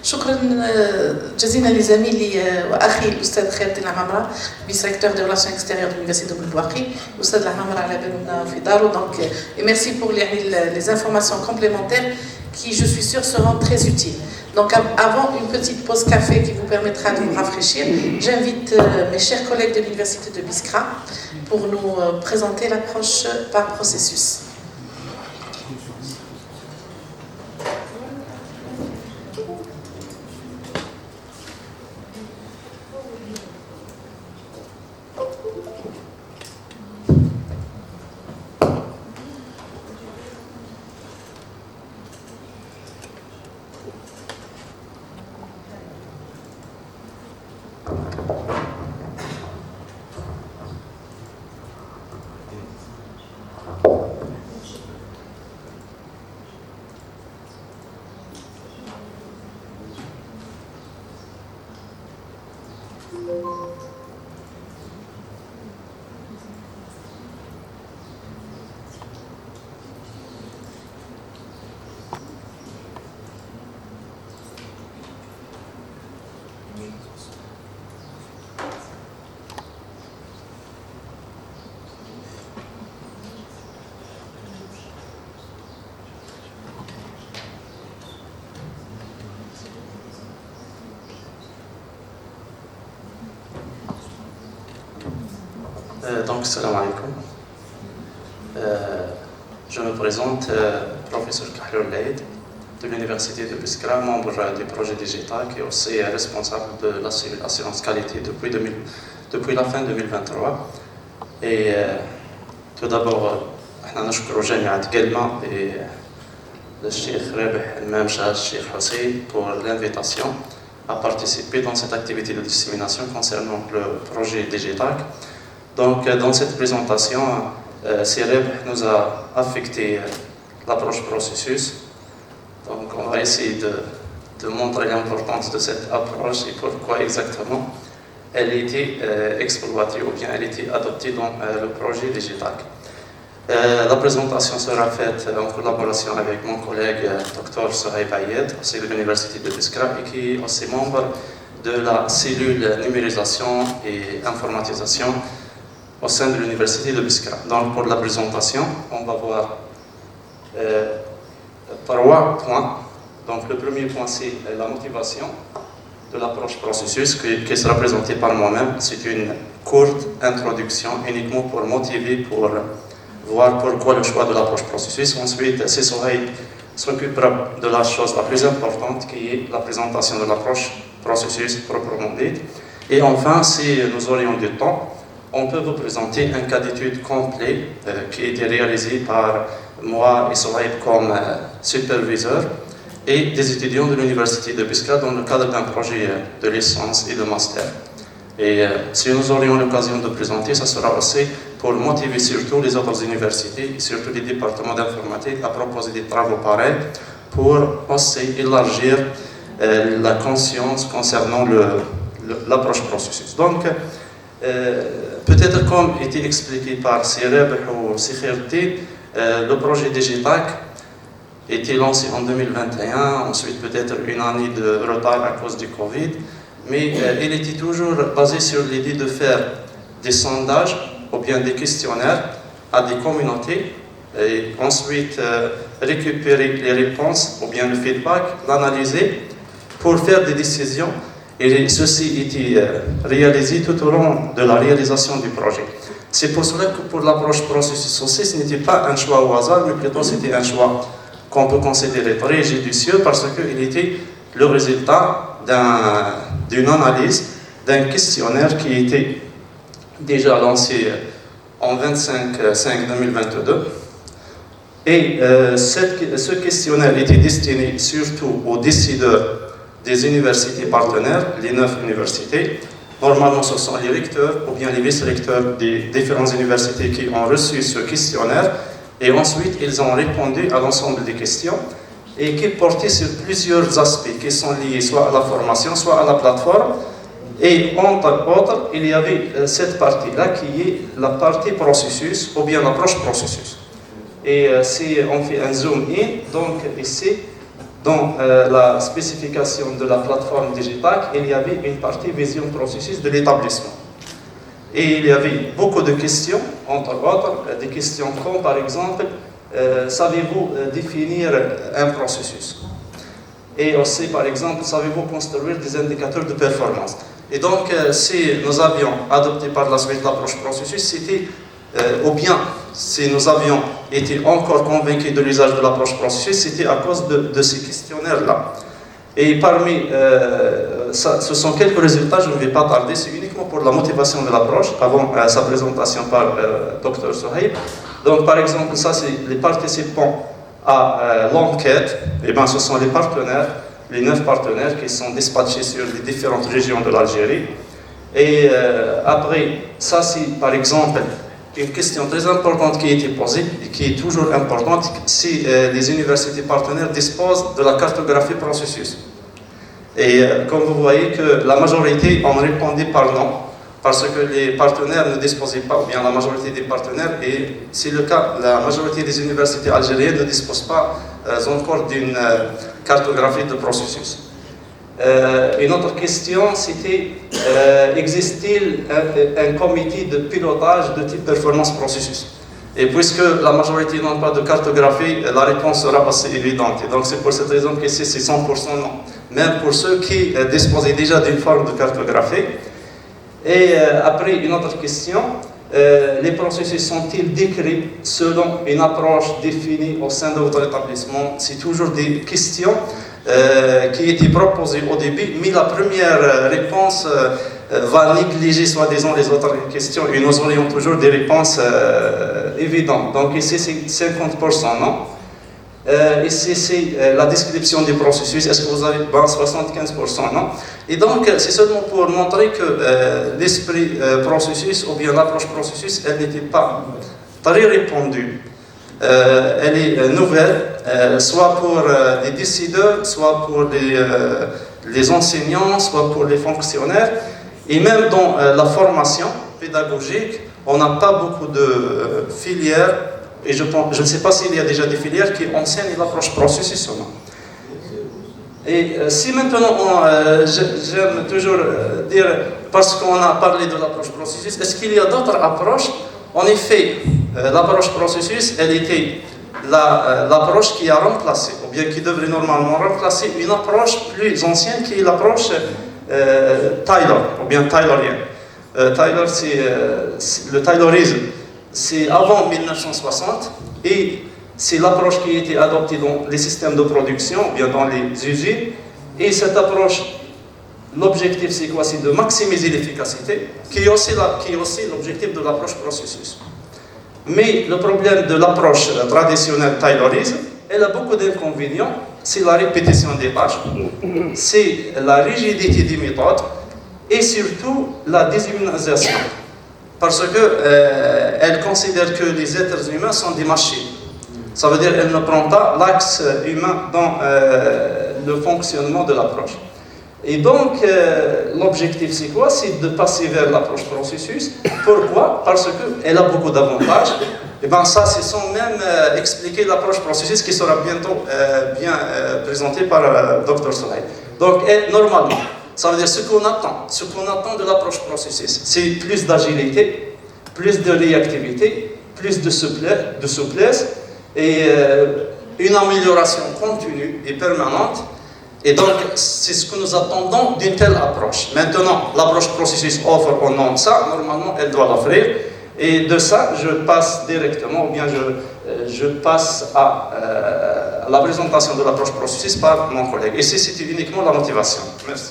شكرا جزيلا لزميلي واخي الاستاذ خير الدين العمامره vice-recteur des relations extérieures de l'université de Boulouaki. الاستاذ العمامره على بالنا في داره. Donc et merci pour les informations complémentaires qui je suis sûre seront très utiles. Donc avant une petite pause café qui vous permettra de vous rafraîchir, j'invite mes chers collègues de l'université de Biskra pour nous présenter l'approche par processus. Donc, salam alaikum. Je me présente, professeur Kahlul Laïd de l'université de Biskra, membre du projet digital qui est aussi responsable de la cellule assurance qualité depuis la fin 2023. Et tout d'abord, nous remercions جامعة قلمة et le Cheikh Rabih Al-Mamcha, Cheikh Hussein pour l'invitation à participer dans cette activité de dissémination concernant le projet digital. Donc, dans cette présentation, Sireb nous a affecté l'approche processus. Donc, on va essayer de montrer l'importance de cette approche et pourquoi exactement elle a été exploitée ou bien elle a été adoptée dans le projet digital. La présentation sera faite en collaboration avec mon collègue Dr Sohaib Ayed, c'est de l'université de Biskra et qui est aussi membre de la cellule numérisation et informatisation au sein de l'université de Biskra. Donc pour la présentation, on va voir 3 points. Donc le premier point, c'est la motivation de l'approche processus qui sera présentée par moi-même. C'est une courte introduction uniquement pour motiver, pour voir pourquoi le choix de l'approche processus. Ensuite, c'est Sohaib s'occupera de la chose la plus importante qui est la présentation de l'approche processus proprement dite. Et enfin, si nous aurions du temps, on peut vous présenter un cas d'étude complet qui a été réalisé par moi et Sohaib comme superviseur et des étudiants de l'université de Biskra dans le cadre d'un projet de licence et de master. Et si nous aurions l'occasion de présenter, ça sera aussi pour motiver surtout les autres universités et surtout les départements d'informatique à proposer des travaux pareils pour aussi élargir la conscience concernant l'approche processus. Donc, peut-être comme était expliqué par Sireb ou Sikhirti, le projet digital a été lancé en 2021, ensuite peut-être une année de retard à cause du Covid, mais il était toujours basé sur l'idée de faire des sondages ou bien des questionnaires à des communautés et ensuite récupérer les réponses ou bien le feedback, l'analyser pour faire des décisions. Et ceci était réalisé tout au long de la réalisation du projet. C'est pour cela que pour l'approche processus aussi, ce n'était pas un choix au hasard, mais plutôt c'était un choix qu'on peut considérer très judicieux parce qu'il était le résultat d'une analyse, d'un questionnaire qui était déjà lancé en 25/5/2022. Et ce questionnaire était destiné surtout aux décideurs des universités partenaires, les 9 universités. Normalement, ce sont les recteurs ou bien les vice-recteurs des différentes universités qui ont reçu ce questionnaire. Et ensuite, ils ont répondu à l'ensemble des questions et qui portaient sur plusieurs aspects qui sont liés soit à la formation, soit à la plateforme. Et entre autres, il y avait cette partie-là qui est la partie processus ou bien l'approche processus. Et si on fait un zoom in, donc ici, dans la spécification de la plateforme Digipack, il y avait une partie vision processus de l'établissement. Et il y avait beaucoup de questions, entre autres, des questions comme par exemple, savez-vous définir un processus? Et aussi, par exemple, savez-vous construire des indicateurs de performance? Et donc, si nous avions adopté par la suite l'approche processus, c'était, ou bien si nous avions été encore convaincus de l'usage de l'approche processus, c'était à cause de ces questionnaires-là. Et parmi, ce sont quelques résultats, je ne vais pas tarder, c'est uniquement pour la motivation de l'approche, avant sa présentation par Dr Sohaib. Donc, par exemple, ça, c'est les participants à l'enquête, et bien, ce sont les partenaires, les 9 partenaires qui sont dispatchés sur les différentes régions de l'Algérie. Et après, ça, c'est par exemple une question très importante qui a été posée et qui est toujours importante, si les universités partenaires disposent de la cartographie processus. Et comme vous voyez que la majorité en répondait par non, parce que les partenaires ne disposaient pas, ou bien la majorité des partenaires, et c'est le cas, la majorité des universités algériennes ne disposent pas encore d'une cartographie de processus. Une autre question, c'était existe-t-il un comité de pilotage de type performance processus? Et puisque la majorité n'ont pas de cartographie, la réponse sera assez évidente. Et donc c'est pour cette raison que c'est 100% non. Même pour ceux qui disposaient déjà d'une forme de cartographie. Et après, une autre question, les processus sont-ils décrits selon une approche définie au sein de votre établissement? C'est toujours des questions qui étaient proposées au début, mais la première réponse va négliger soi-disant les autres questions et nous aurions toujours des réponses évidentes. Donc ici c'est 50% non. Ici c'est la description du processus, est-ce que vous avez 75% non. Et donc c'est seulement pour montrer que l'esprit processus ou bien l'approche processus, elle n'était pas très répandue. Elle est nouvelle, soit pour les décideurs, soit pour les enseignants, soit pour les fonctionnaires. Et même dans la formation pédagogique, on n'a pas beaucoup de filières, et je ne sais pas s'il y a déjà des filières qui enseignent l'approche processus ou non. Et si maintenant, j'aime toujours dire, parce qu'on a parlé de l'approche processus, est-ce qu'il y a d'autres approches? En effet, l'approche processus, elle était l'approche qui a remplacé, ou bien qui devrait normalement remplacer une approche plus ancienne qui est l'approche Taylor, ou bien taylorienne. Taylor, c'est le taylorisme, c'est avant 1960, et c'est l'approche qui a été adoptée dans les systèmes de production, ou bien dans les usines, et cette approche, l'objectif c'est quoi? C'est de maximiser l'efficacité, qui est aussi l'objectif de l'approche processus. Mais le problème de l'approche traditionnelle taylorisme, elle a beaucoup d'inconvénients, c'est la répétition des tâches, c'est la rigidité des méthodes, et surtout la déshumanisation. Parce qu'elle considère que les êtres humains sont des machines. Ça veut dire qu'elle ne prend pas l'axe humain dans le fonctionnement de l'approche. Et donc, l'objectif c'est quoi? C'est de passer vers l'approche processus. Pourquoi? Parce qu'elle a beaucoup d'avantages. Et bien ça, c'est sans même expliquer l'approche processus qui sera bientôt bien présentée par Dr Sohaib. Donc, normalement, ça veut dire ce qu'on attend de l'approche processus, c'est plus d'agilité, plus de réactivité, plus de souplesse et une amélioration continue et permanente. Et donc, c'est ce que nous attendons d'une telle approche. Maintenant, l'approche processus offre au nom de ça, normalement, elle doit l'offrir. Et de ça, je passe directement, ou bien je passe à la présentation de l'approche processus par mon collègue. Et c'est uniquement la motivation. Merci.